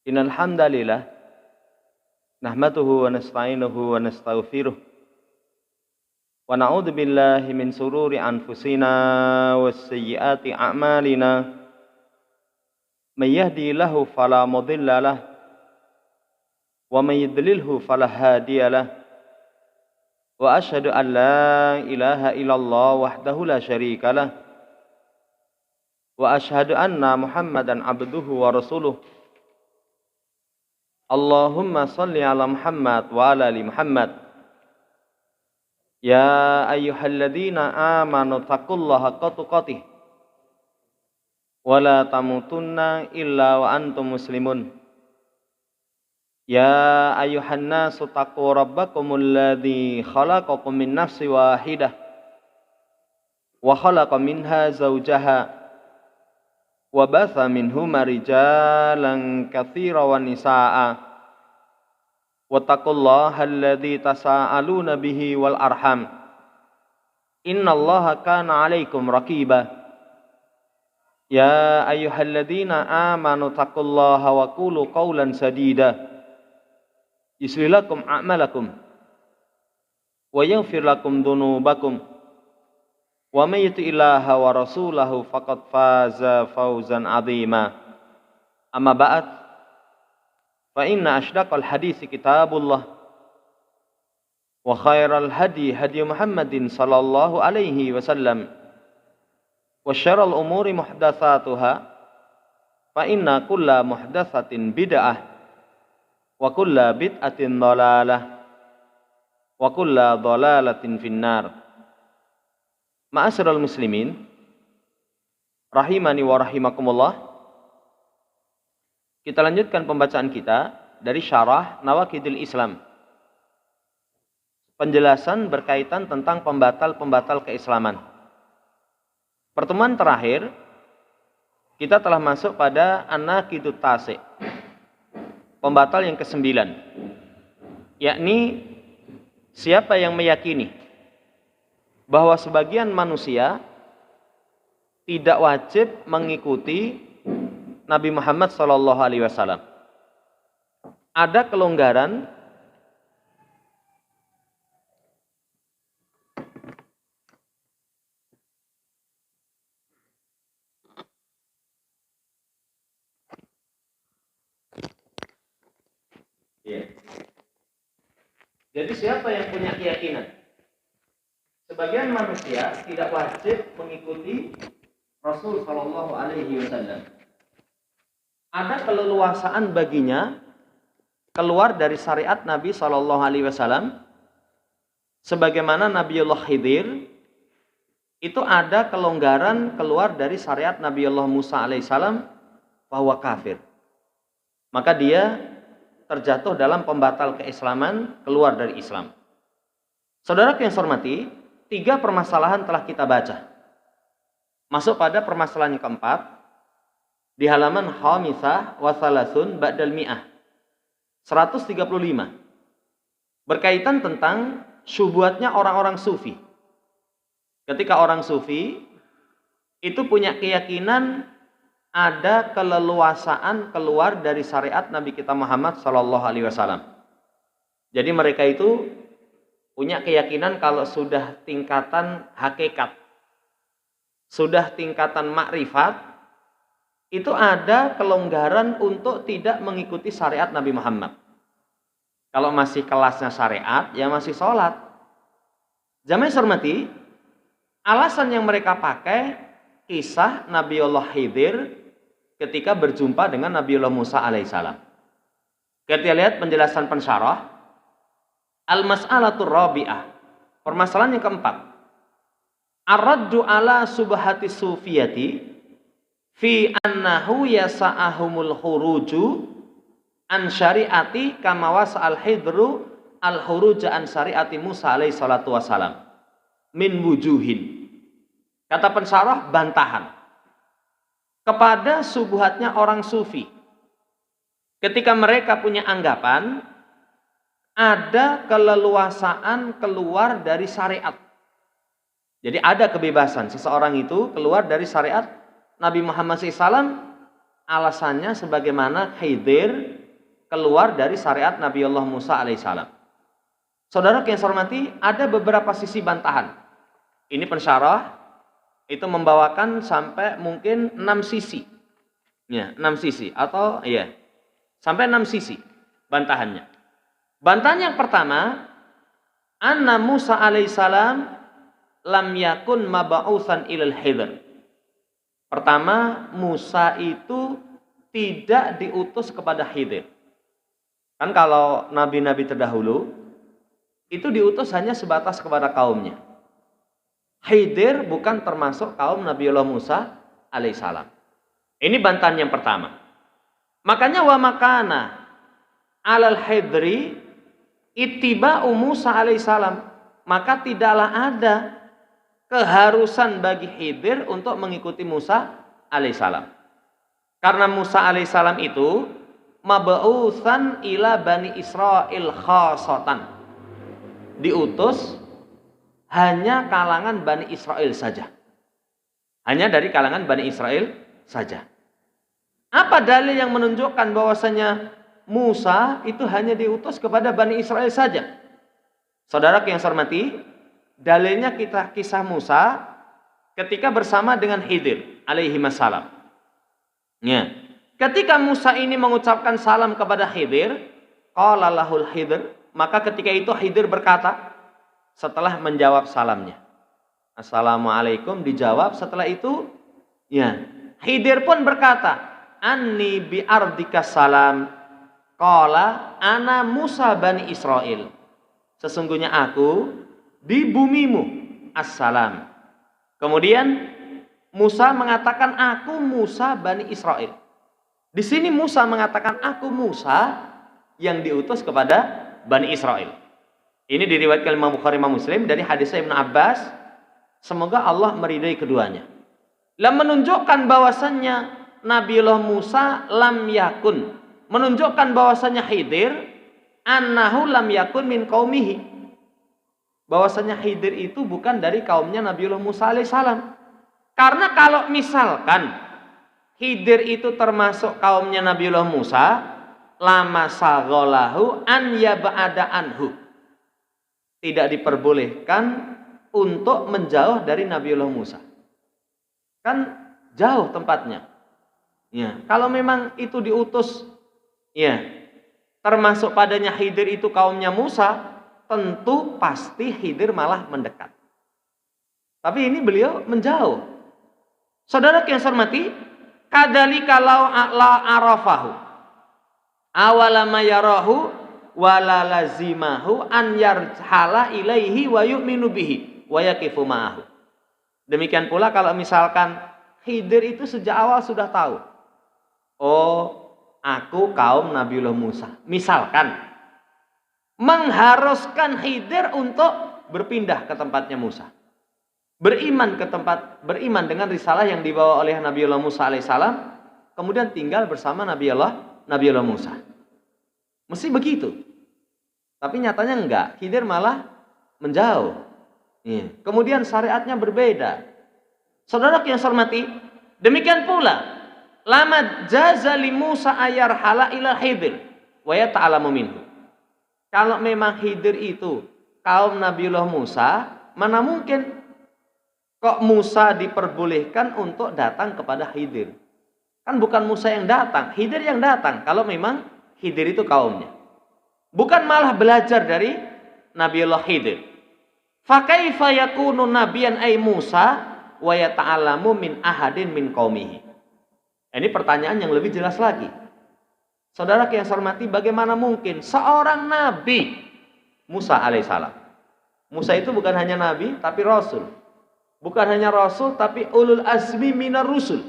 Innal hamdalillah nahmaduhu wa nasta'inuhu wa nastaghfiruh wa na'udzu billahi min sururi anfusina was sayyiati a'malina may yahdihillahu fala mudilla lahu wa may yudlilhu fala hadiya lahu wa asyhadu an la ilaha illallah wahdahu la syarika lahu wa asyhadu anna Muhammadan abduhu wa rasuluh. Allahumma salli ala Muhammad wa ala ali Muhammad. Ya ayyuhalladzina amanu taqullaha haqqa tuqatih wa la tamutunna illa wa antum muslimun. Ya ayyuhan nasu taqu rabbakumul ladzi khalaqakum min nafsin wahidah wa khalaqa minha zawjaha wa batha minhuma rijalan katsiran wa nisaa'a wattaqullaha alladzi tasaaluna bihi wal arham innallaha kana 'alaikum raqiba. Ya ayyuhalladzina amanu taqullaha wa qulu qawlan sadida yuslih lakum a'malakum wa yaghfir lakum dhunubakum wa may yuti'illaha wa rasulahu faqad faza fawzan 'azima. Amma ba'd, fa inna asydaqal hadits kitabullah wa khairal hadi hadi Muhammadin sallallahu alaihi wasallam wa syarrul umuri muhdatsatuha fa inna kulla muhdatsatin bid'ah wa kulla bid'atin dhalalah wa kulla dhalalatin finnar. Ma'asyiral muslimin rahimani wa rahimakumullah. Kita lanjutkan pembacaan kita dari Syarah Nawaqidil Islam. Penjelasan berkaitan tentang pembatal-pembatal keislaman. Pertemuan terakhir kita telah masuk pada An-Naqidut Tasi', pembatal yang ke-9, yakni siapa yang meyakini bahwa sebagian manusia tidak wajib mengikuti Nabi Muhammad SAW. Ada kelonggaran ya. Jadi siapa yang punya keyakinan sebagian manusia tidak wajib mengikuti Rasul Shallallahu Alaihi Wasallam, ada keleluasaan baginya keluar dari syariat Nabi Shallallahu Alaihi Wasallam, sebagaimana Nabiullah Khidir itu ada kelonggaran keluar dari syariat Nabiullah Musa Alaihissalam bahwa kafir, maka dia terjatuh dalam pembatal keislaman, keluar dari Islam. Saudara yang saya hormati, 3 permasalahan telah kita baca. Masuk pada permasalahan yang keempat di halaman khamisah wa thalathun ba'dal mi'ah 135, berkaitan tentang syubhatnya orang-orang sufi. Ketika orang sufi itu punya keyakinan ada keleluasaan keluar dari syariat Nabi kita Muhammad sallallahu alaihi wasallam. Jadi mereka itu punya keyakinan kalau sudah tingkatan hakikat, sudah tingkatan makrifat, itu ada kelonggaran untuk tidak mengikuti syariat Nabi Muhammad. Kalau masih kelasnya syariat, ya masih sholat. Jamaah hormati, alasan yang mereka pakai kisah Nabiullah Khidir ketika berjumpa dengan Nabiullah Musa alaihissalam. Kita lihat penjelasan pensyarah Al-mas'alatur rabi'ah, permasalahan yang keempat, ar-raddu ala subhati sufiyati fi annahu yasa'ahumul khuruju an syariati kama wasa'al hidru al-khuruja an syariati Musa alaihi salatu wassalam min wujuhin. Kata pensyarah bantahan kepada subhatnya orang sufi ketika mereka punya anggapan ada keleluasaan keluar dari syariat. Jadi ada kebebasan seseorang itu keluar dari syariat Nabi Muhammad SAW alasannya sebagaimana Khidir keluar dari syariat Nabiullah Musa alaihissalam. Saudara yang saya hormati, ada beberapa sisi bantahan. Ini pensyarah itu membawakan sampai mungkin 6 sisi. Ya, 6 sisi atau ya, sampai 6 sisi bantahannya. Bantahan yang pertama, anna Musa alaihissalam lam yakun mab'utsan ilal Khidir. Pertama, Musa itu tidak diutus kepada Khidir. Kan kalau nabi-nabi terdahulu itu diutus hanya sebatas kepada kaumnya. Khidir bukan termasuk kaum Nabiullah Musa alaihissalam. Ini bantahan yang pertama. Makanya wa makana alal Khidri ittiba'u Musa alaihissalam. Maka tidaklah ada keharusan bagi Khidir untuk mengikuti Musa alaihissalam. Karena Musa alaihissalam itu mab'utsan ila Bani Israil khasatan. Diutus hanya kalangan Bani Israel saja. Hanya dari kalangan Bani Israel saja. Apa dalil yang menunjukkan bahwasanya Musa itu hanya diutus kepada Bani Israel saja? Saudara yang saya hormati, dalilnya kita kisah Musa ketika bersama dengan Khidir alaihi wassalam. Ya. Ketika Musa ini mengucapkan salam kepada Khidir, qala lahul Khidir, maka ketika itu Khidir berkata setelah menjawab salamnya, Assalamualaikum, dijawab. Setelah itu, ya, Khidir pun berkata, Anni bi ardika salam, qala ana Musa Bani Israel. Sesungguhnya aku di bumimu, assalam. Kemudian Musa mengatakan, aku Musa Bani Israel. Di sini Musa mengatakan, aku Musa yang diutus kepada Bani Israel. Ini diriwayatkan Imam Bukhari Imam Muslim dari hadis Ibnu Abbas. Semoga Allah meridai keduanya. Lam menunjukkan bahwasannya Nabiullah Musa lam yakun. Menunjukkan bahwasannya Khidir annahu lam yakun min qaumihi. Bahwasannya Khidir itu bukan dari kaumnya Nabiullah Musa alaihissalam. Karena kalau misalkan Khidir itu termasuk kaumnya Nabiullah Musa, lama saghalahu an yab'ada anhu. Tidak diperbolehkan untuk menjauh dari Nabiullah Musa. Kan jauh tempatnya. Ya, kalau memang itu diutus, ya, termasuk padanya Khidir itu kaumnya Musa, tentu pasti Khidir malah mendekat. Tapi ini beliau menjauh. Saudara yang saya hormati, kadzalika la arafahu awalama yarahu wala lazimahu an yarhala ilaihi wa yu'minu bihi wa yaqifu ma'ahu. Demikian pula kalau misalkan Khidir itu sejak awal sudah tahu, oh, aku kaum Nabiullah Musa. Misalkan mengharuskan Khidir untuk berpindah ke tempatnya Musa. Beriman dengan risalah yang dibawa oleh Nabiullah Musa alaihissalam, kemudian tinggal bersama Nabiullah Musa. Mesti begitu. Tapi nyatanya enggak. Khidir malah menjauh. Kemudian syariatnya berbeda. Saudara yang saya hormati, demikian pula lama jazali Musa ayarhala ila Khidir wa yata'alamu minhu. Kalau memang Khidir itu kaum Nabiullah Musa, mana mungkin kok Musa diperbolehkan untuk datang kepada Khidir? Kan bukan Musa yang datang, Khidir yang datang. Kalau memang Khidir itu kaumnya, bukan malah belajar dari Nabiullah Khidir. Fa kaifa yakunu nabiyan ay Musa wa yata'allamu min ahadin min qaumihi. Ini pertanyaan yang lebih jelas lagi. Saudara yang saya hormati, bagaimana mungkin seorang nabi Musa alaihissalam? Musa itu bukan hanya nabi tapi rasul. Bukan hanya rasul tapi ulul azmi minar rusul.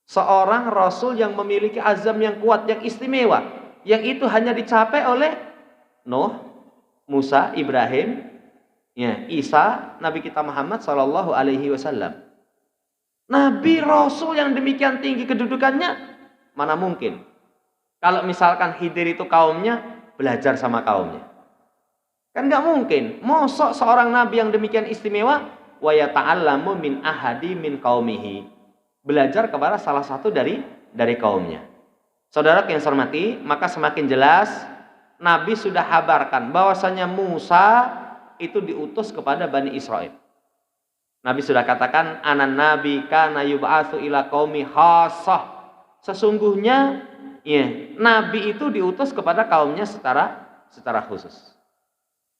Seorang rasul yang memiliki azam yang kuat, yang istimewa, yang itu hanya dicapai oleh Nuh, Musa, Ibrahim, ya, Isa, Nabi kita Muhammad sallallahu alaihi wasallam. Nabi rasul yang demikian tinggi kedudukannya, mana mungkin kalau misalkan Khidir itu kaumnya belajar sama kaumnya? Kan nggak mungkin. Mosok seorang nabi yang demikian istimewa wa yata'allamu min ahadi min qaumihi, belajar kepada salah satu dari dari kaumnya. Saudara yang saya hormati, maka semakin jelas Nabi sudah habarkan bahwasanya Musa itu diutus kepada Bani Israel. Nabi sudah katakan, anan nabi kana yub'atsu ila qaumi khassah. Sesungguhnya ya, Nabi itu diutus kepada kaumnya secara khusus.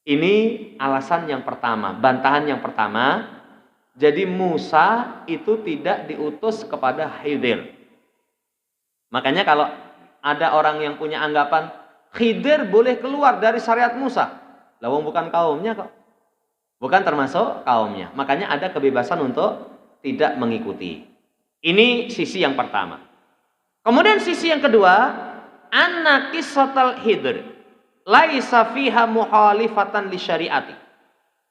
Ini alasan yang pertama, bantahan yang pertama. Jadi Musa itu tidak diutus kepada Khidir. Makanya kalau ada orang yang punya anggapan Khidir boleh keluar dari syariat Musa, lawang bukan kaumnya kok, bukan termasuk kaumnya. Makanya ada kebebasan untuk tidak mengikuti. Ini sisi yang pertama. Kemudian sisi yang kedua, anna qissatal Khidir laisa fiha muhalifatan li syariati.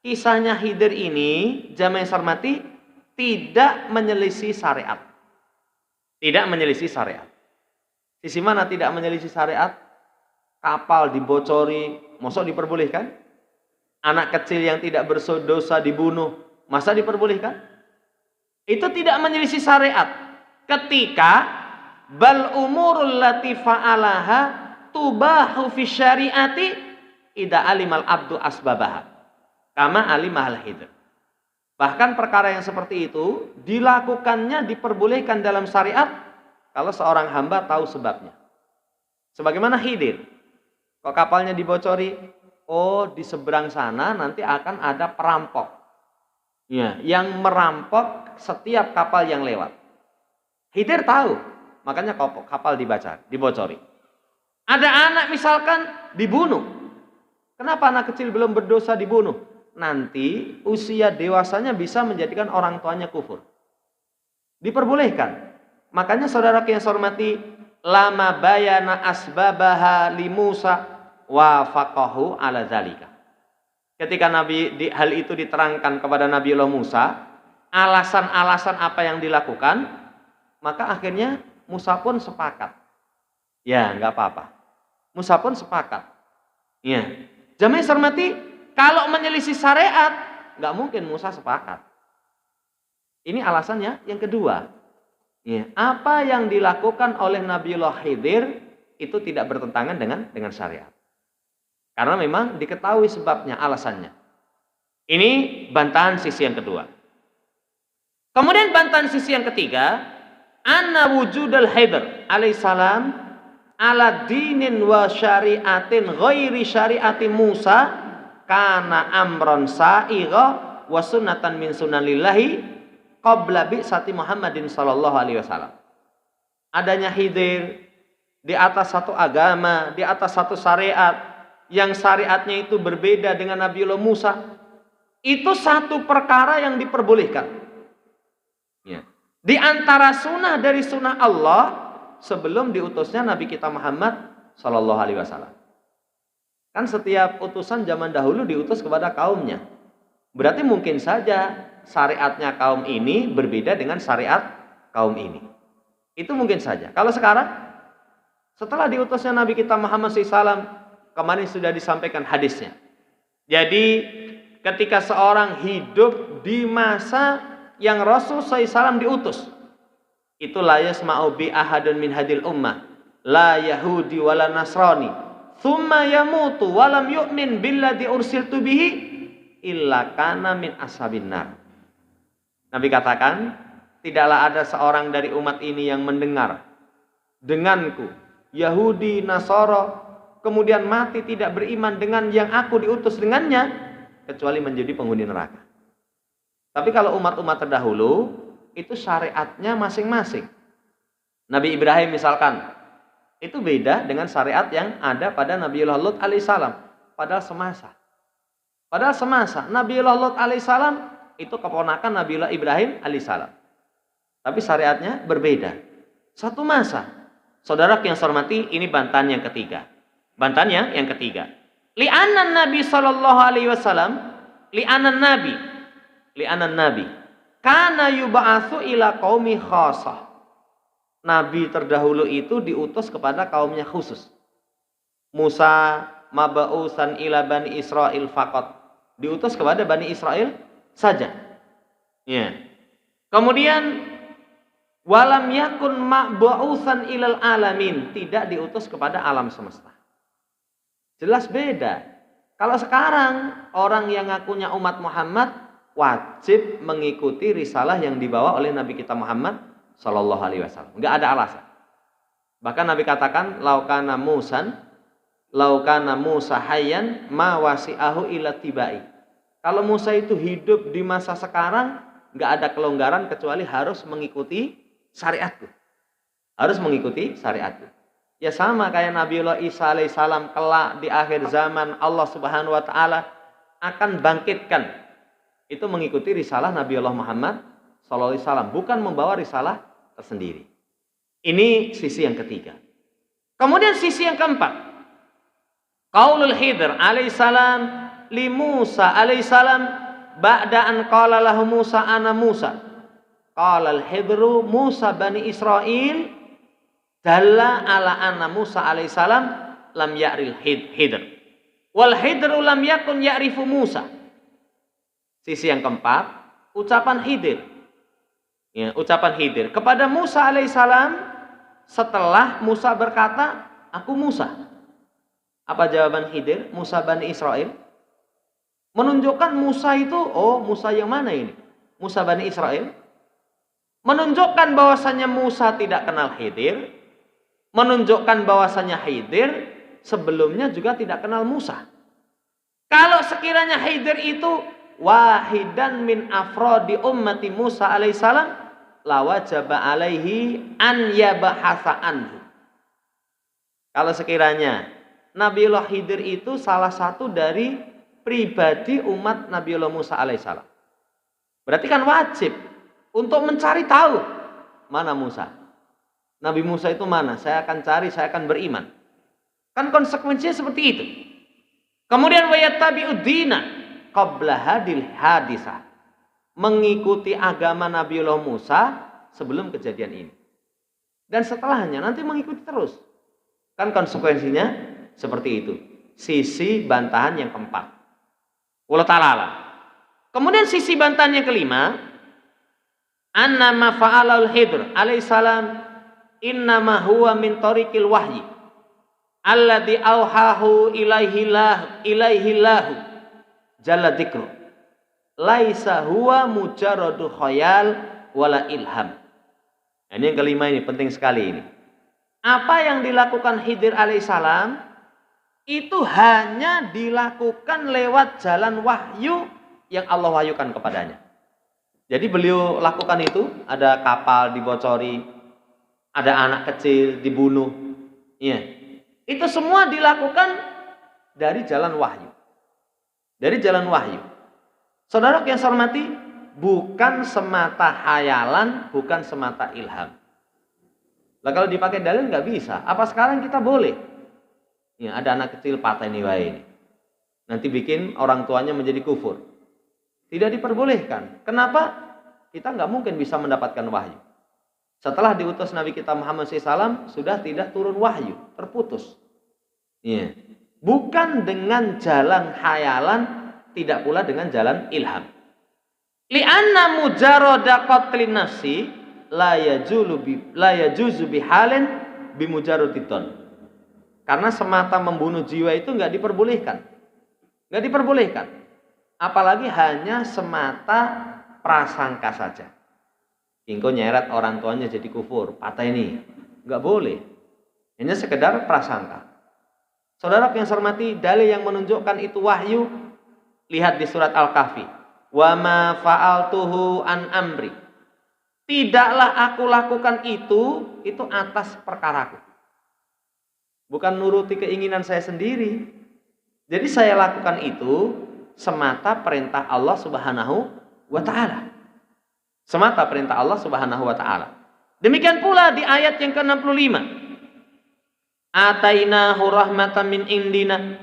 Kisahnya Khidir ini, jamaah yang saya hormati, tidak menyelisih syariat. Tidak menyelisih syariat. Sisi mana tidak menyelisih syariat? Kapal dibocori, masa diperbolehkan? Anak kecil yang tidak berdosa dibunuh, masa diperbolehkan? Itu tidak menyelisih syariat. Ketika bal umurul lati fa'alaha tubahu fi syariati idza alimal abdu asbabaha. Kama alimahal Khidir. Bahkan perkara yang seperti itu dilakukannya diperbolehkan dalam syariat kalau seorang hamba tahu sebabnya. Sebagaimana Khidir. Kok kapalnya dibocori? Oh, di seberang sana nanti akan ada perampok. Ya, yang merampok setiap kapal yang lewat. Khidir tahu, makanya kapal dibocori. Ada anak misalkan dibunuh. Kenapa anak kecil belum berdosa dibunuh? Nanti usia dewasanya bisa menjadikan orang tuanya kufur. Diperbolehkan. Makanya saudara yang saya hormati, lama bayana asbabaha li Musa wa faqahu ala zalika. Ketika hal itu diterangkan kepada Nabiullah Musa, alasan-alasan apa yang dilakukan, maka akhirnya Musa pun sepakat. Ya, enggak apa-apa. Musa pun sepakat. Ya. Jamaah yang saya hormati, kalau menyelisih syariat, nggak mungkin Musa sepakat. Ini alasannya yang kedua. Ya, apa yang dilakukan oleh Nabiullah Khidir itu tidak bertentangan dengan syariat. Karena memang diketahui sebabnya, alasannya. Ini bantahan sisi yang kedua. Kemudian bantahan sisi yang ketiga, anna wujudal Khidir alaihissalam ala dinin wa syariatin ghairi syariati Musa kana amron sa'igha wa sunnatan min sunanillahi qabla bi'sati Muhammadin sallallahu alaihi wasallam. Adanya Khidir di atas satu agama, di atas satu syariat yang syariatnya itu berbeda dengan Nabiullah Musa, itu satu perkara yang diperbolehkan. Ya. Di antara sunnah dari sunnah Allah sebelum diutusnya Nabi kita Muhammad sallallahu alaihi wasallam. Kan setiap utusan zaman dahulu diutus kepada kaumnya. Berarti mungkin saja syariatnya kaum ini berbeda dengan syariat kaum ini. Itu mungkin saja. Kalau sekarang, setelah diutusnya Nabi kita Muhammad SAW, kemarin sudah disampaikan hadisnya. Jadi ketika seorang hidup di masa yang Rasul SAW diutus, itu la yasma'u bi ahadun min hadil ummah, la yahudi wala nasrani, thumma yamutu walam yu'min billadzi ursiltu bihi illa kana min ashabin nar. Nabi katakan, tidaklah ada seorang dari umat ini yang mendengar denganku, Yahudi, Nasara, kemudian mati tidak beriman dengan yang aku diutus dengannya, kecuali menjadi penghuni neraka. Tapi kalau umat-umat terdahulu, itu syariatnya masing-masing. Nabi Ibrahim misalkan, itu beda dengan syariat yang ada pada Nabiullah Lut alaihissalam. Padahal semasa Nabiullah Lut alaihissalam itu keponakan Nabiullah Ibrahim alaihissalam. Tapi syariatnya berbeda. Satu masa. Saudara yang saya hormati, ini bantahan yang ketiga. Bantahannya yang ketiga. Li'anan Nabi sallallahu alaihi wasallam, li'anan Nabi kana yub'atsu ila qaumi khassah. Nabi terdahulu itu diutus kepada kaumnya khusus. Musa mab'usan ila Bani Israil faqat. Diutus kepada Bani Israel saja. Ya. Kemudian Walam yakun ma'bu'utsan ilal alamin, tidak diutus kepada alam semesta. Jelas beda. Kalau sekarang orang yang ngakunya umat Muhammad wajib mengikuti risalah yang dibawa oleh Nabi kita Muhammad Shallallahu Alaihi Wasallam. Nggak ada alasan. Bahkan Nabi katakan, laukana Musa hayyan ma wasi'ahu ila tibai. Kalau Musa itu hidup di masa sekarang, nggak ada kelonggaran kecuali harus mengikuti syariatku. Harus mengikuti syariatku. Ya sama kayak Nabiullah Isa alaihissalam kelak di akhir zaman Allah Subhanahu wa taala akan bangkitkan. Itu mengikuti risalah Nabiullah Muhammad sallallahu alaihi wasallam, bukan membawa risalah tersendiri. Ini sisi yang ketiga. Kemudian sisi yang keempat. Qaulul Khidr alaihissalam li Musa alaihissalam ba'da an qala lahu Musa ana Musa. Qala al-Khidru Musa bani Israil dalla ala anna Musa alaihissalam lam ya'ril Khidr. Wal Khidru lam yakun ya'rifu Musa. Sisi yang keempat, ucapan Khidir. Ya, ucapan Khidir kepada Musa alaihissalam setelah Musa berkata, aku Musa. Apa jawaban Khidir? Musa bani Israil. Menunjukkan Musa itu, oh Musa yang mana ini? Musa bani Israil. Menunjukkan bahwasannya Musa tidak kenal Khidir. Menunjukkan bahwasannya Khidir sebelumnya juga tidak kenal Musa. Kalau sekiranya Khidir itu wahidan min afrodi ummati Musa alaihissalam, lawajaba alaihi an yabahasa anhu. Kalau sekiranya Nabiullah Khidir itu salah satu dari pribadi umat Nabiullah Musa alaihissalam, berarti kan wajib untuk mencari tahu mana Musa. Nabi Musa itu mana? Saya akan cari, saya akan beriman. Kan konsekuensinya seperti itu. Kemudian wayattabi'uddina qabla hadil hadisah. Mengikuti agama Nabiullah Musa sebelum kejadian ini. Dan setelahnya nanti mengikuti terus. Kan konsekuensinya seperti itu. Sisi bantahan yang keempat. Wallahu ta'ala. Kemudian sisi bantahan yang kelima, annama fa'alal Khidr alaihissalam innama huwa min tariqil wahyi alladhi auhahu ilaihillahu jalla dzikru laisa huwa mujarradu khayal wala ilham. Ini yang kelima, ini penting sekali ini. Apa yang dilakukan Khidir alaihissalam itu hanya dilakukan lewat jalan wahyu yang Allah wahyukan kepadanya. Jadi beliau lakukan itu, ada kapal dibocori, ada anak kecil dibunuh. Ya. Itu semua dilakukan dari jalan wahyu. Dari jalan wahyu. Saudara yang saya hormati, bukan semata hayalan, bukan semata ilham. Lah kalau dipakai dalil nggak bisa. Apa sekarang kita boleh? Ya, ada anak kecil pateni wae. Nanti bikin orang tuanya menjadi kufur. Tidak diperbolehkan. Kenapa? Kita nggak mungkin bisa mendapatkan wahyu. Setelah diutus Nabi kita Muhammad SAW, sudah tidak turun wahyu, terputus. Ya. Bukan dengan jalan khayalan, tidak pula dengan jalan ilham. Li'anna mujarrada qatlin nafsi la yajuzu bihalin bimujarradidon. Karena semata membunuh jiwa itu nggak diperbolehkan. Nggak diperbolehkan. Apalagi hanya semata prasangka saja. Engkau nyeret orang tuanya jadi kufur, patah ini, nggak boleh. Hanya sekedar prasangka. Saudara yang saya hormati, dalil yang menunjukkan itu wahyu, lihat di surat Al-Kahfi. Wa ma fa'altuhu an amri. Tidaklah aku lakukan itu atas perkaraku. Bukan nuruti keinginan saya sendiri. Jadi saya lakukan itu semata perintah Allah Subhanahu wa ta'ala. Semata perintah Allah Subhanahu wa ta'ala. Demikian pula di ayat yang ke-65. Atainahu rahmatan min indina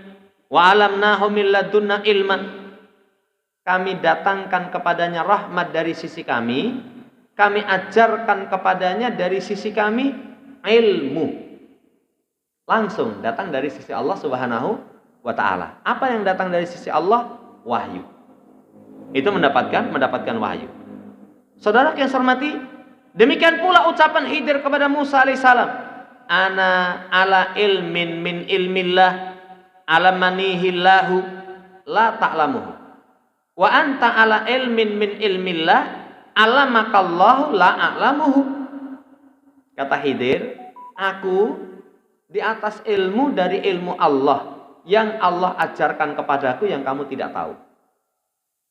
wa alamnahu min ladunna ilman. Kami datangkan kepadanya rahmat dari sisi kami ajarkan kepadanya dari sisi kami ilmu. Langsung datang dari sisi Allah Subhanahu wa ta'ala. Apa yang datang dari sisi Allah? Wahyu. Itu mendapatkan wahyu. Saudara yang saya hormati, Demikian pula ucapan Khidir kepada Musa alaihissalam, ana ala ilmin min ilmillah alamanihillahu la ta'lamuhu wa anta ala ilmin min ilmillah alamakallahu la a'lamuhu. Kata Khidir, aku di atas ilmu dari ilmu Allah yang Allah ajarkan kepadaku yang kamu tidak tahu.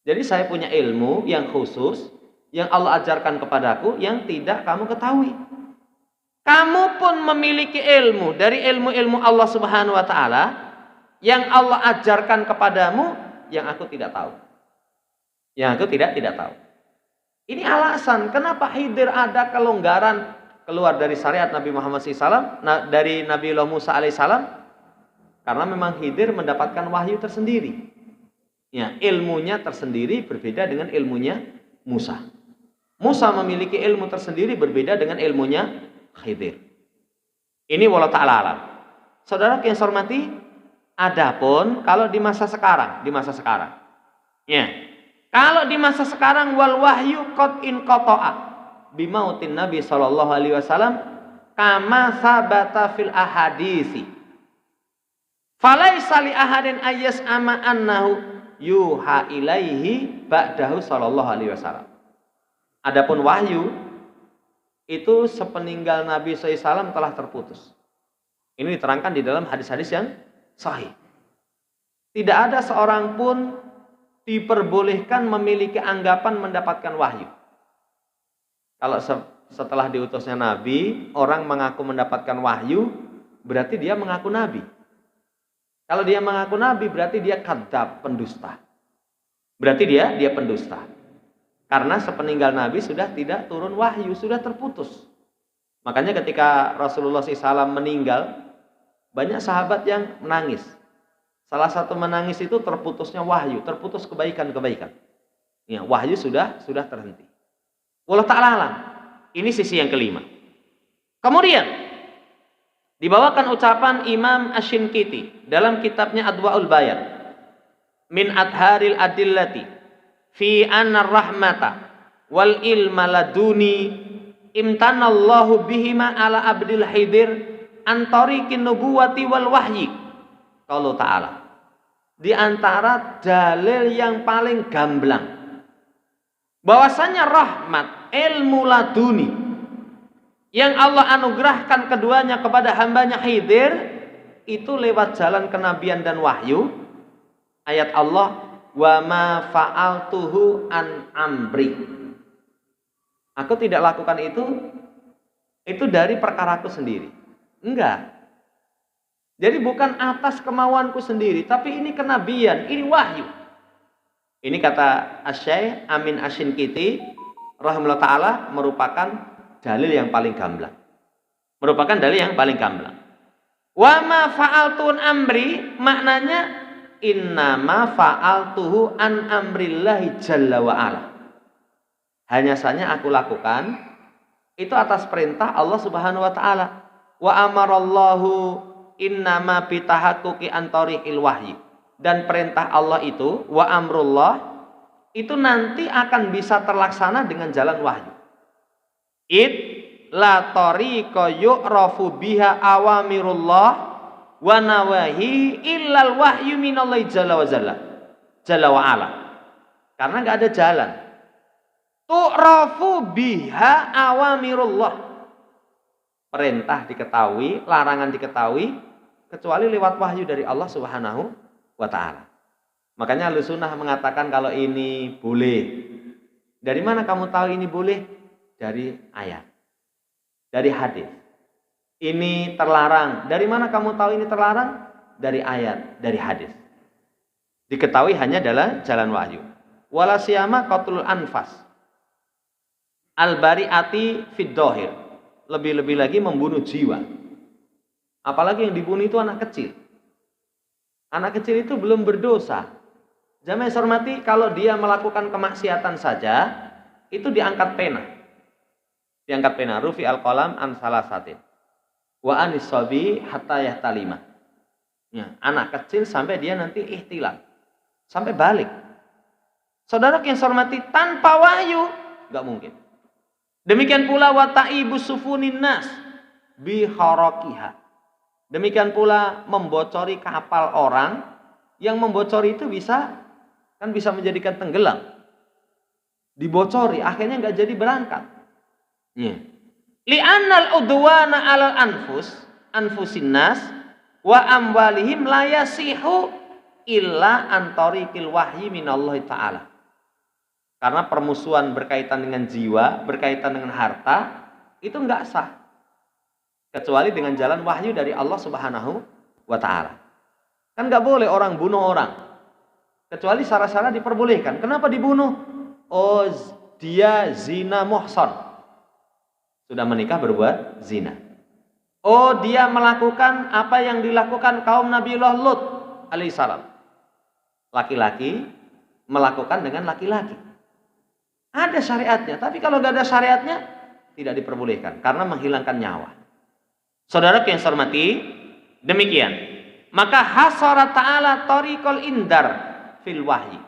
Jadi saya punya ilmu yang khusus yang Allah ajarkan kepadaku yang tidak kamu ketahui. Kamu pun memiliki ilmu dari ilmu-ilmu Allah Subhanahu wa taala yang Allah ajarkan kepadamu yang aku tidak tahu. Yang aku tidak tahu. Ini alasan kenapa Khidir ada kelonggaran keluar dari syariat Nabi Muhammad SAW, dari Nabi Musa alaihissalam, karena memang Khidir mendapatkan wahyu tersendiri. Ya, ilmunya tersendiri berbeda dengan ilmunya Musa. Musa memiliki ilmu tersendiri berbeda dengan ilmunya Khidir. Ini wallahu ta'ala alam. Saudara yang saya hormati, adapun kalau di masa sekarang, ya, kalau di masa sekarang wal wahyu qad inqata'a bimautin Nabi sallallahu alaihi wasallam kama sabata fil ahadisi. Falaisa li ahadin ayyas ama annahu yuha ilaihi ba'dahu sallallahu alaihi wasallam. Adapun wahyu itu sepeninggal Nabi SAW telah terputus. Ini diterangkan di dalam hadis-hadis yang sahih. Tidak ada seorang pun diperbolehkan memiliki anggapan mendapatkan wahyu. Kalau setelah diutusnya Nabi, orang mengaku mendapatkan wahyu, berarti dia mengaku Nabi. Kalau dia mengaku Nabi, berarti dia kadzab, pendusta. Berarti dia pendusta. Karena sepeninggal Nabi sudah tidak turun wahyu, sudah terputus. Makanya ketika Rasulullah SAW meninggal, banyak sahabat yang menangis. Salah satu menangis itu terputusnya wahyu, terputus kebaikan-kebaikan. Ya, wahyu sudah terhenti. Wallahu ta'ala alam. Ini sisi yang kelima. Kemudian dibawakan ucapan Imam Asy-Syinkiti dalam kitabnya Adwaul Bayan min adharil adillati fi anna rahmata wal ilma laduni imtanallahu bihima ala abdil Khidir an tariqin nubuwati wal wahyi. Qaulu ta'ala, di antara dalil yang paling gamblang bahwasanya rahmat, ilmu laduni yang Allah anugerahkan keduanya kepada hambanya Khidir itu lewat jalan kenabian dan wahyu. Ayat Allah, wa ma fa'altuhu an amri. Aku tidak lakukan itu dari perkaraku sendiri. Enggak. Jadi bukan atas kemauanku sendiri, tapi ini kenabian, ini wahyu. Ini kata Asy-Syaikh Amin Asy-Syinkiti rahimahullah taala merupakan dalil yang paling gamblang. Wa ma fa'altun amri maknanya innama fa'altuhu an amrillahi jalla wa ala. Hanya saja aku lakukan itu atas perintah Allah Subhanahu wa taala. Wa amarallahu innama bitahaqquqi an tariqil wahyi. Dan perintah Allah itu, wa amrullah, itu nanti akan bisa terlaksana dengan jalan wahyu. La tariqa yu'rafu biha awamirullah wa nawahi illal wahyu minallahi jalla wa ala. Karena enggak ada jalan. Tu'rafu biha awamirullah. Perintah diketahui, larangan diketahui kecuali lewat wahyu dari Allah Subhanahu wa taala. Makanya Ahlussunnah mengatakan kalau ini boleh. Dari mana kamu tahu ini boleh? Dari ayat. Dari hadis. Ini terlarang. Dari mana kamu tahu ini terlarang? Dari ayat, dari hadis. Diketahui hanya dalam jalan wahyu. Wala siyama qatlul anfas. Al-bari'ati fid dhahir. Lebih-lebih lagi membunuh jiwa. Apalagi yang dibunuh itu anak kecil. Anak kecil itu belum berdosa. Jamaah yang saya hormati, kalau dia melakukan kemaksiatan saja, itu diangkat pena. Diangkat pena. Rufi al-qalam an salasatin. Wa anis sabi hatta yahtalima. Ya, anak kecil sampai dia nanti ihtilam. Sampai balik. Saudara yang saya hormati, tanpa wahyu, enggak mungkin. Demikian pula wa ta'ibu sufunin nas bi kharaqiha. Demikian pula membocori kapal orang, yang membocori itu bisa menjadikan tenggelam. Dibocori akhirnya nggak jadi berangkat. Li'annal udwana 'alal anfusin nas wa amwalihim la yasihu illa an tariqil wahyi minallahi ta'ala. Karena permusuhan berkaitan dengan jiwa, berkaitan dengan harta, itu enggak sah. Kecuali dengan jalan wahyu dari Allah Subhanahu wa ta'ala. Kan enggak boleh orang bunuh orang. Kecuali syarat-syarat diperbolehkan. Kenapa dibunuh? Oh, dia zina muhsan. Sudah menikah berbuat zina. Oh, dia melakukan apa yang dilakukan kaum Nabiullah Lut alaihissalam. Laki-laki melakukan dengan laki-laki. Ada syariatnya, tapi kalau nggak ada syariatnya tidak diperbolehkan karena menghilangkan nyawa. Saudara yang saya hormati, demikian. Maka hasara ta'ala tariqal indar fil wahyi.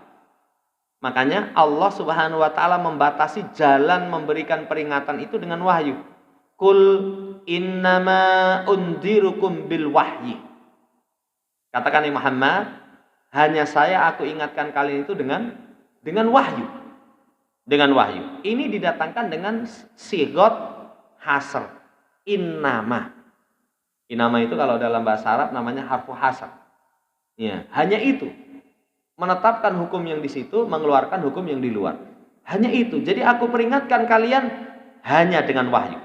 Makanya Allah Subhanahu wa taala membatasi jalan memberikan peringatan itu dengan wahyu. Qul innama undirukum bil wahyi. Katakan Muhammad, hanya aku ingatkan kalian itu dengan wahyu. Dengan wahyu. Ini didatangkan dengan sigot hasr. Innama. Innama itu kalau dalam bahasa Arab namanya harfu hasr. Ya, hanya itu. Menetapkan hukum yang di situ, mengeluarkan hukum yang di luar. Hanya itu. Jadi aku peringatkan kalian hanya dengan wahyu.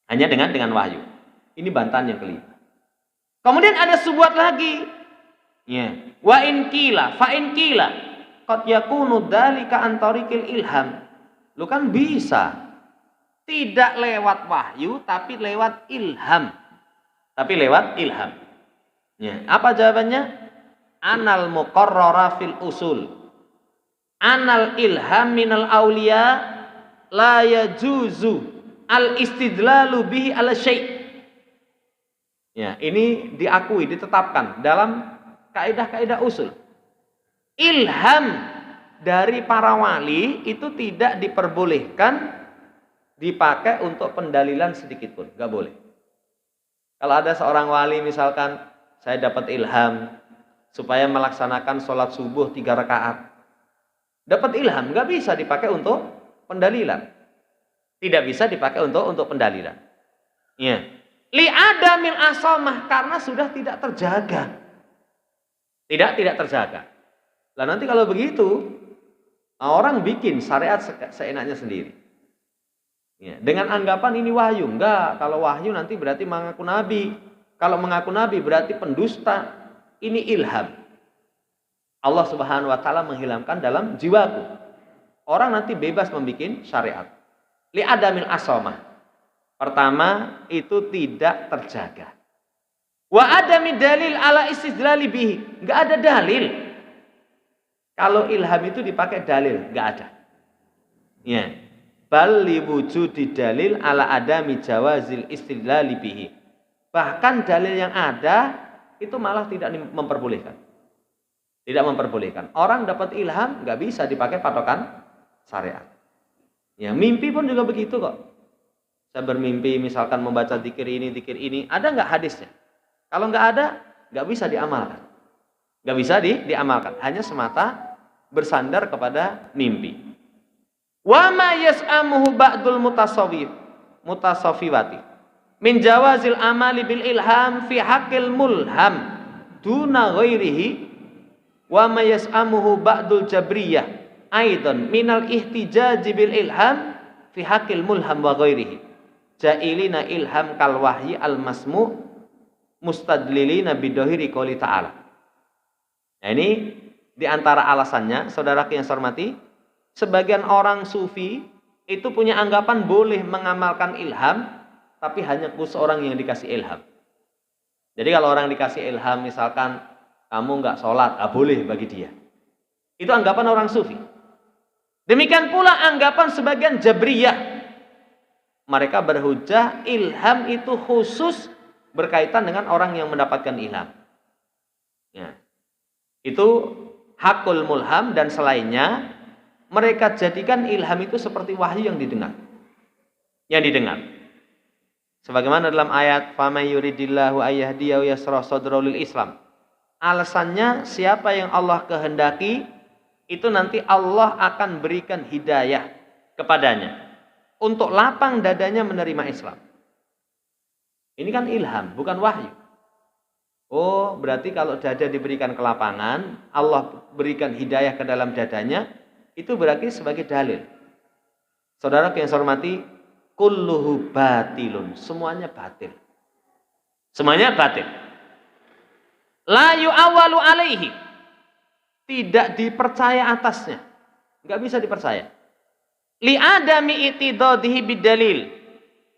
Hanya dengan wahyu. Ini bantahan yang kelima. Kemudian ada sebuah lagi. Ya. Wa in qila, fa in qila qad yakunu dzalika an tariqil ilham. Lu kan bisa tidak lewat wahyu tapi lewat ilham. Ya, apa jawabannya? Anal muqarrara fil usul. Anal ilham minal auliya la yajuzu al istidlalu bihi ala syai'. Ya, ini diakui, ditetapkan dalam kaidah-kaidah usul. Ilham dari para wali itu tidak diperbolehkan dipakai untuk pendalilan sedikit pun, nggak boleh. Kalau ada seorang wali misalkan, saya dapat ilham supaya melaksanakan sholat subuh 3 rakaat, dapat ilham, nggak bisa dipakai untuk pendalilan, tidak bisa dipakai untuk pendalilan. Ya, li adamil asamah, karena sudah tidak terjaga, tidak terjaga. Lah nanti kalau begitu orang bikin syariat seenaknya sendiri. Ya, dengan anggapan ini wahyu. Enggak, kalau wahyu nanti berarti mengaku nabi. Kalau mengaku nabi berarti pendusta. Ini ilham. Allah Subhanahu wa taala menghilangkan dalam jiwaku. Orang nanti bebas membikin syariat. Li adamil asamah. Pertama, itu tidak terjaga. Wa adami dalil ala istidlali bihi. Enggak ada dalil. Kalau ilham itu dipakai dalil, enggak ada. Ya. Bal li wujudi dalil ala adami jawazil istidlali bihi. Bahkan dalil yang ada itu malah tidak memperbolehkan. Tidak memperbolehkan. Orang dapat ilham enggak bisa dipakai patokan syariat. Ya, mimpi pun juga begitu kok. Saya bermimpi misalkan membaca zikir ini, ada enggak hadisnya? Kalau enggak ada, enggak bisa diamalkan. Enggak bisa diamalkan, hanya semata bersandar kepada mimpi. Wa ma yas'amuhu ba'dul mutasawwiwati min jawazil amali bil ilham fi haqqil mulham duna ghairihi wa ma yas'amuhu ba'dul jabriyah aidan minal ihtijaj bil ilham fi haqqil mulham wa ghairihi ja'ilina ilham kal wahyi al masmu mustadlilina bidhahiri qouli ta'ala. Nah, ini di antara alasannya, saudara yang saya hormati, sebagian orang sufi itu punya anggapan boleh mengamalkan ilham, tapi hanya khusus orang yang dikasih ilham. Jadi kalau orang dikasih ilham, misalkan kamu nggak sholat, boleh bagi dia. Itu anggapan orang sufi. Demikian pula anggapan sebagian Jabriyah. Mereka berhujjah ilham itu khusus berkaitan dengan orang yang mendapatkan ilham. Ya. Itu hakul mulham dan selainnya, mereka jadikan ilham itu seperti wahyu yang didengar. yang didengar. Sebagaimana dalam ayat faman yuridillahu ayyahdiyahu yashrah sadrahu lil Islam. Alasannya siapa yang Allah kehendaki itu nanti Allah akan berikan hidayah kepadanya untuk lapang dadanya menerima Islam. Ini kan ilham, bukan wahyu. Oh, berarti kalau dada diberikan kelapangan, Allah berikan hidayah ke dalam dadanya, itu berarti sebagai dalil. Saudara yang saya hormati, kulluhu batilun, semuanya batil. Semuanya batil. La yu'awwalu alaihi, tidak dipercaya atasnya. Enggak bisa dipercaya. Li adami itidadihi bidalil,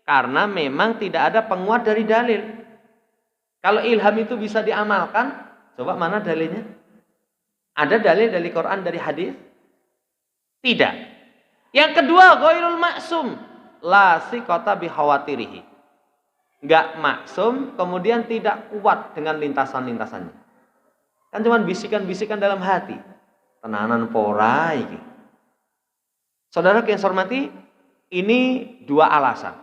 karena memang tidak ada penguat dari dalil. Kalau ilham itu bisa diamalkan, coba mana dalilnya? Ada dalil dari Quran, dari hadis? Tidak. Yang kedua, ghairul maksum, la siqata bihawatirihi. Enggak maksum, kemudian tidak kuat dengan lintasan-lintasannya. Kan cuma bisikan-bisikan dalam hati. Tenanan pora iki. Saudara yang saya hormati, ini dua alasan.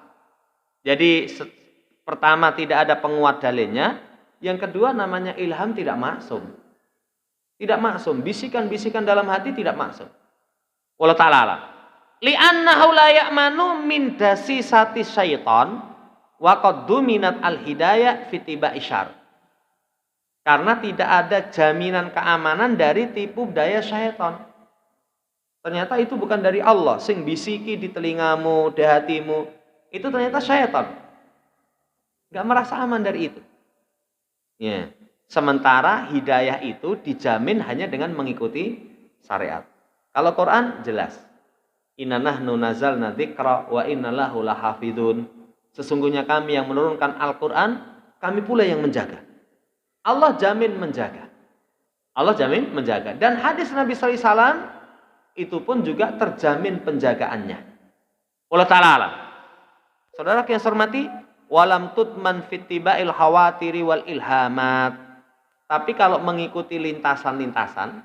Jadi pertama tidak ada penguat dalilnya, yang kedua namanya ilham tidak maksum. Tidak maksum, bisikan-bisikan dalam hati tidak maksum. Wallahu ta'ala. Li'annahu la ya'manu min dasisati syaitan wa qad duminat al-hidayah fi tiba'i syarr. Karena tidak ada jaminan keamanan dari tipu daya syaitan. Ternyata itu bukan dari Allah, sing bisiki di telingamu, di hatimu, itu ternyata syaitan. Gak merasa aman dari itu. Ya. Sementara hidayah itu dijamin hanya dengan mengikuti syariat. Kalau Quran jelas. Inna nahnu nazalna dzikra wa inna lahu lahafidun. Sesungguhnya kami yang menurunkan Al-Quran, kami pula yang menjaga. Allah jamin menjaga. Allah jamin menjaga. Dan hadis Nabi SAW itu pun juga terjamin penjagaannya. Allah Ta'ala. Saudara yang saya hormati, walam tutman fitiba'il khawatiri wal ilhamat. Tapi kalau mengikuti lintasan-lintasan,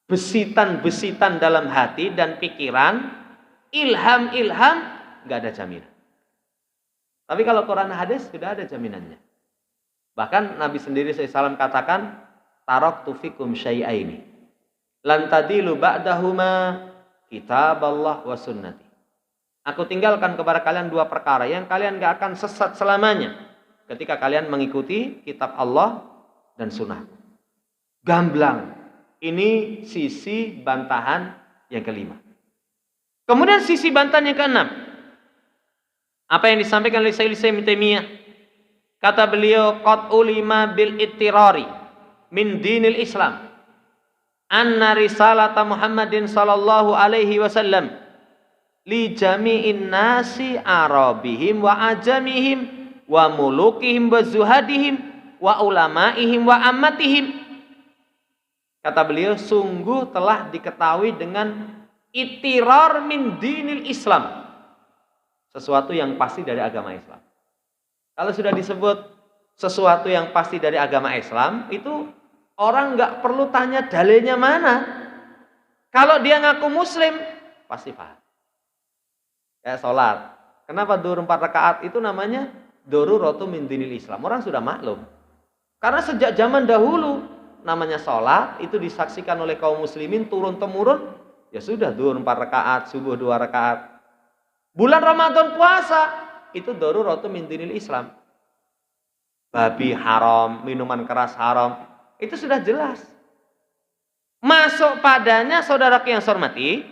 besitan-besitan dalam hati dan pikiran, ilham-ilham, nggak ada jaminan. Tapi kalau Quran hadis sudah ada jaminannya. Bahkan Nabi sendiri SAW katakan, taraktu fikum syai'aini lan tadilu ba'dahuma kitaballah wa sunnati. Aku tinggalkan kepada kalian dua perkara yang kalian gak akan sesat selamanya ketika kalian mengikuti kitab Allah dan sunnah. Gamblang. Ini sisi bantahan yang kelima. Kemudian sisi bantahan yang keenam. Apa yang disampaikan oleh Syaikhul Islam Ibnu Taimiyah? Kata beliau, qad ulima bil ittirari min dinil Islam anna risalata Muhammadin sallallahu alaihi wasallam li jami'in nasi arabihim wa ajamihim wa mulukihim wa zuhadihim wa ulamaihim wa ammatihim. Kata beliau, sungguh telah diketahui dengan ittirar min dinil Islam, sesuatu yang pasti dari agama Islam. Kalau sudah disebut sesuatu yang pasti dari agama Islam, itu orang nggak perlu tanya dalilnya mana. Kalau dia ngaku muslim, pasti paham. Kayak sholat. Kenapa duhur 4 rakaat? Itu namanya daruratu min dinil Islam. Orang sudah maklum. Karena sejak zaman dahulu, namanya sholat, itu disaksikan oleh kaum muslimin turun-temurun. Ya sudah, duhur 4 rakaat, subuh 2 rakaat. Bulan Ramadan puasa, itu daruratu min dinil Islam. Babi haram, minuman keras haram, itu sudah jelas. Masuk padanya, saudara yang saya hormati,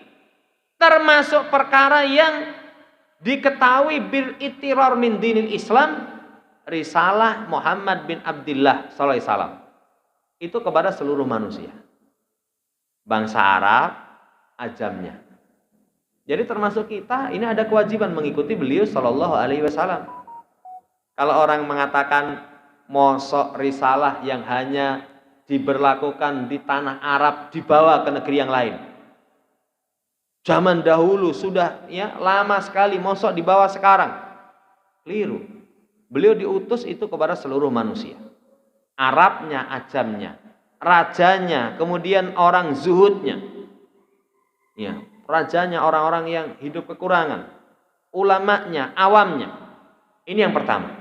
termasuk perkara yang diketahui bil ittirar min dinil Islam, risalah Muhammad bin Abdullah sallallahu alaihi wasallam. Itu kepada seluruh manusia. Bangsa Arab, ajamnya. Jadi termasuk kita, ini ada kewajiban mengikuti beliau sallallahu alaihi wasallam. Kalau orang mengatakan mosok risalah yang hanya diberlakukan di tanah Arab dibawa ke negeri yang lain. Zaman dahulu sudah ya lama sekali, mosok dibawa sekarang. Keliru. Beliau diutus itu kepada seluruh manusia. Arabnya, ajamnya, rajanya, kemudian orang zuhudnya. Ya, rajanya orang-orang yang hidup kekurangan. ulamanya, awamnya. Ini yang pertama.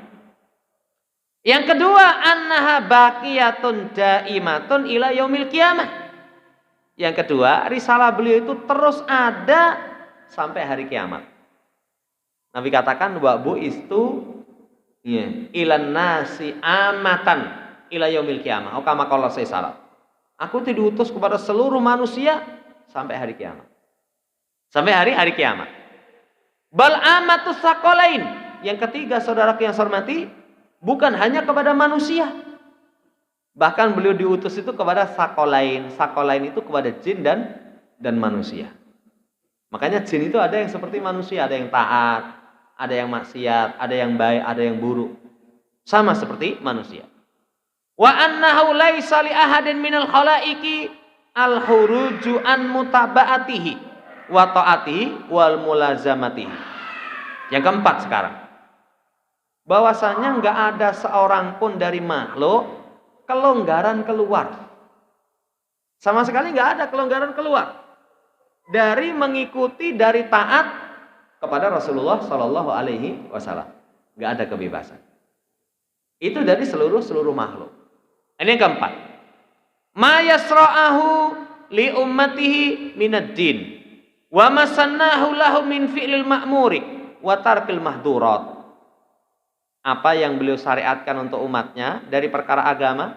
Yang kedua, annaha baqiyatun daimatun ila yaumil qiyamah. Yang kedua, risalah beliau itu terus ada sampai hari kiamat. Nabi katakan wa bu'istu ilan nasi amatan ila yaumil qiyamah. Oh kama qala sallallahu. Aku diutus kepada seluruh manusia sampai hari kiamat. Sampai hari kiamat. Bal amatus saqalain. Yang ketiga, saudaraku yang saya hormati, bukan hanya kepada manusia. Bahkan beliau diutus itu kepada saqalain. Saqalain itu kepada jin dan manusia. Makanya jin itu ada yang seperti manusia, ada yang taat, ada yang maksiat, ada yang baik, ada yang buruk. Sama seperti manusia. Wa annahu laisa li ahadin minal khalaiqi al-huruju an mutaba'atihi wa ta'atihi wal mulazamatihi. Yang keempat sekarang. Bahwasanya enggak ada seorang pun dari makhluk kelonggaran keluar. Sama sekali enggak ada kelonggaran keluar dari mengikuti, dari taat kepada Rasulullah Shallallahu Alaihi Wasallam. Enggak ada kebebasan. Itu dari seluruh makhluk. Ini yang keempat. Ma yasra'ahu li ummatihi minad din wa masannahu lahu min fi'lil ma'muri wa tarkil mahdurat. Apa yang beliau syariatkan untuk umatnya dari perkara agama,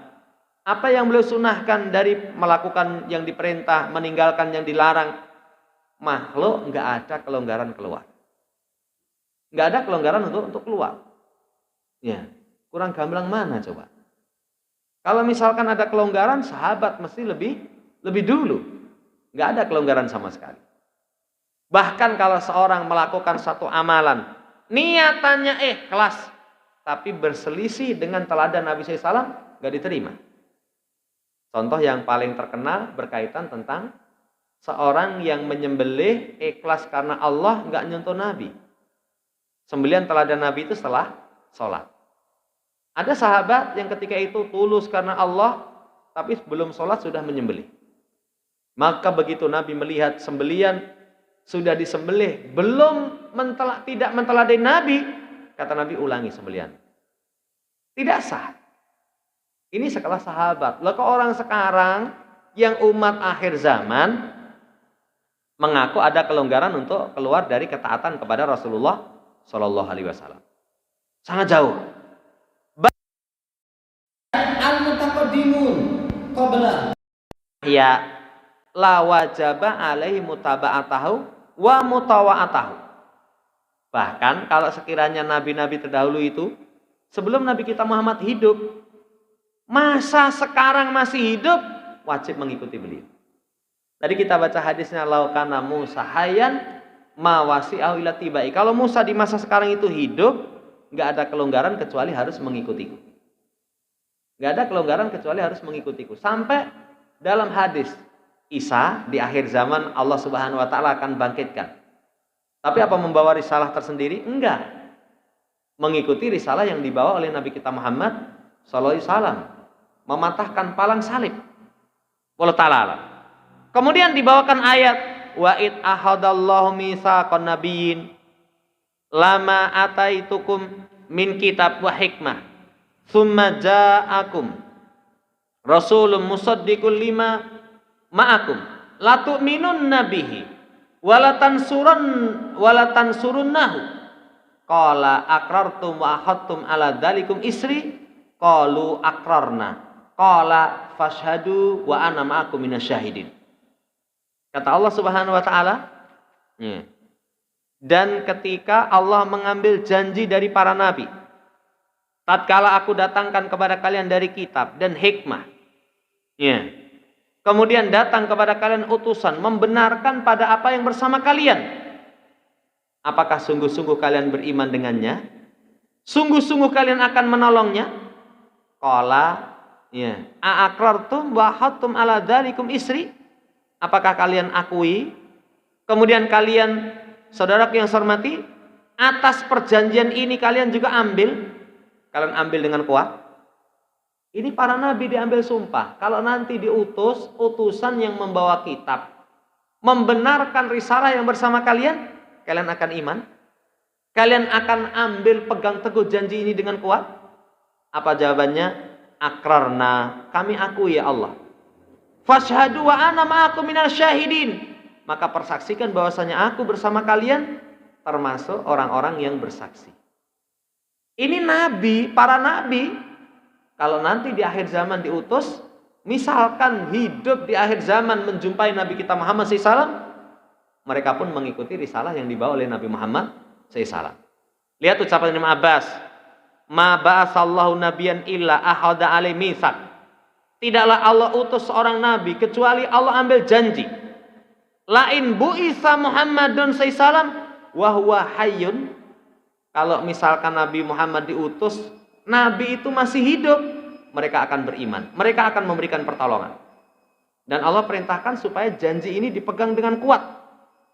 apa yang beliau sunahkan dari melakukan yang diperintah, meninggalkan yang dilarang, makhluk nggak ada kelonggaran keluar, nggak ada kelonggaran untuk keluar. Ya, kurang gamblang mana coba? Kalau misalkan ada kelonggaran, sahabat mesti lebih dulu, nggak ada kelonggaran sama sekali. Bahkan kalau seorang melakukan satu amalan, niatannya ikhlas, tapi berselisih dengan teladan Nabi SAW, nggak diterima. Contoh yang paling terkenal berkaitan tentang seorang yang menyembelih ikhlas karena Allah, nggak nyentuh Nabi. Sembelihan teladan Nabi itu setelah sholat. Ada sahabat yang ketika itu tulus karena Allah, tapi belum sholat sudah menyembelih. Maka begitu Nabi melihat sembelihan sudah disembelih, tidak menteladani Nabi, kata Nabi, ulangi sembelihan. Tidak sah. Ini sekelas sahabat. Lalu orang sekarang yang umat akhir zaman mengaku ada kelonggaran untuk keluar dari ketaatan kepada Rasulullah Shallallahu Alaihi Wasallam. Sangat jauh. Al-mutaqaddimun qabla ya la wajaba alaihi mutaba'atahu wa mutawa'atahu. Bahkan kalau sekiranya nabi-nabi terdahulu itu sebelum Nabi kita Muhammad hidup, masa sekarang masih hidup, wajib mengikuti beliau. Tadi kita baca hadisnya laukana Musa hayyan ma wasi'ahu ila tibai. Kalau Musa di masa sekarang itu hidup, nggak ada kelonggaran kecuali harus mengikutiku. Nggak ada kelonggaran kecuali harus mengikutiku. Sampai dalam hadis Isa di akhir zaman Allah Subhanahu wa taala akan bangkitkan. Tapi apa membawa risalah tersendiri? Enggak. Mengikuti risalah yang dibawa oleh Nabi kita Muhammad sallallahu alaihi wasallam, mematahkan palang salib. Wallahu ta'ala. Kemudian dibawakan ayat wa id ahadallahu mitsaqan nabiyyin lama ataitukum min kitab wa hikmah tsumma ja'akum rasulun musaddiqul lima ma'akum la tu'minun nabihi walatan surunnahu qala aqrartum wa akhadtum ala dzalikum isri qalu aqrarna qala fashhadu wa ana ma'akum minasyahidin. Kata Allah Subhanahu wa taala, dan ketika Allah mengambil janji dari para nabi, tatkala aku datangkan kepada kalian dari kitab dan hikmah, kemudian datang kepada kalian utusan membenarkan pada apa yang bersama kalian. Apakah sungguh-sungguh kalian beriman dengannya? Sungguh-sungguh kalian akan menolongnya? Qala, a'aqrartum wa akhadtum ala dzalikum isri? Apakah kalian akui? Kemudian kalian, saudaraku yang saya hormati, atas perjanjian ini kalian juga ambil? Kalian ambil dengan kuat? Ini para nabi diambil sumpah. Kalau nanti diutus, utusan yang membawa kitab, membenarkan risalah yang bersama kalian, kalian akan iman? Kalian akan ambil pegang teguh janji ini dengan kuat? Apa jawabannya? Akrarna, kami akui ya Allah. Fashhadu wa ana ma'akum minal syahidin. Maka persaksikan bahwasanya aku bersama kalian termasuk orang-orang yang bersaksi. Ini nabi, para nabi. Kalau nanti di akhir zaman diutus, misalkan hidup di akhir zaman menjumpai Nabi kita Muhammad SAW, mereka pun mengikuti risalah yang dibawa oleh Nabi Muhammad SAW. Lihat ucapan Imam Abbas, ma ba'asallahu nabiyan illa ahada alaihi mitsaq. Tidaklah Allah utus seorang nabi kecuali Allah ambil janji. Lain bu'isa Muhammadun sallallahu wa huwa hayyun. Kalau misalkan Nabi Muhammad diutus, nabi itu masih hidup, mereka akan beriman, mereka akan memberikan pertolongan. Dan Allah perintahkan supaya janji ini dipegang dengan kuat.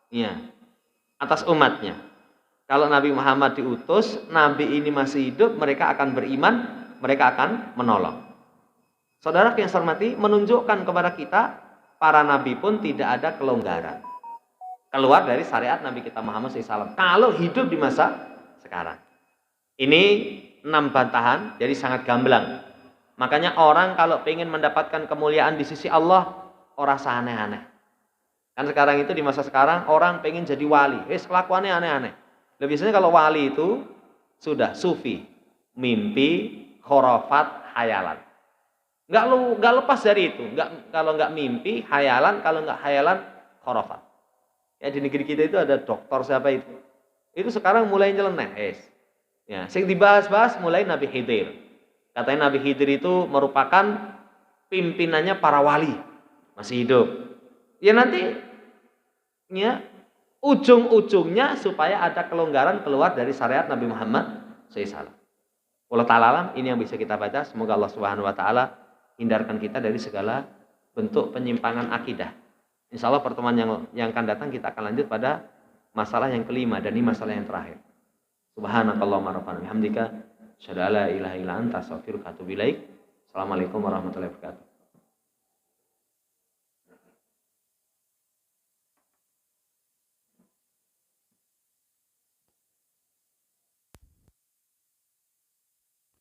Ya, atas umatnya. Kalau Nabi Muhammad diutus, Nabi ini masih hidup, mereka akan beriman, mereka akan menolong. Saudara yang saya hormati, menunjukkan kepada kita, para Nabi pun tidak ada kelonggaran. Keluar dari syariat Nabi kita Muhammad SAW. Kalau hidup di masa sekarang. Ini 6 bantahan, jadi sangat gamblang. Makanya orang kalau ingin mendapatkan kemuliaan di sisi Allah, orang aneh-aneh. Kan sekarang itu di masa sekarang, orang pengen jadi wali. Kelakuannya aneh-aneh. Biasanya kalau wali itu sudah sufi, mimpi, khurafat, hayalan. Nggak lepas dari itu. Kalau nggak mimpi, hayalan, kalau nggak hayalan, khurafat. Ya di negeri kita itu ada dokter siapa itu. Itu sekarang mulai nyeleneh. Ya, sing dibahas-bahas mulai Nabi Khidir. Katanya Nabi Khidir itu merupakan pimpinannya para wali, masih hidup. Ya nanti, ya ujung-ujungnya supaya ada kelonggaran keluar dari syariat Nabi Muhammad SAW. Allah Ta'ala alam, ini yang bisa kita baca. Semoga Allah Subhanahu Wa Ta'ala hindarkan kita dari segala bentuk penyimpangan akidah. Insya Allah pertemuan yang akan datang kita akan lanjut pada masalah yang kelima, dan ini masalah yang terakhir. Subhanakallahumma rabbana bihamdika asyhadu an la ilaha illa anta astaghfiruka wa atubu ilaik. Assalamualaikum warahmatullahi wabarakatuh.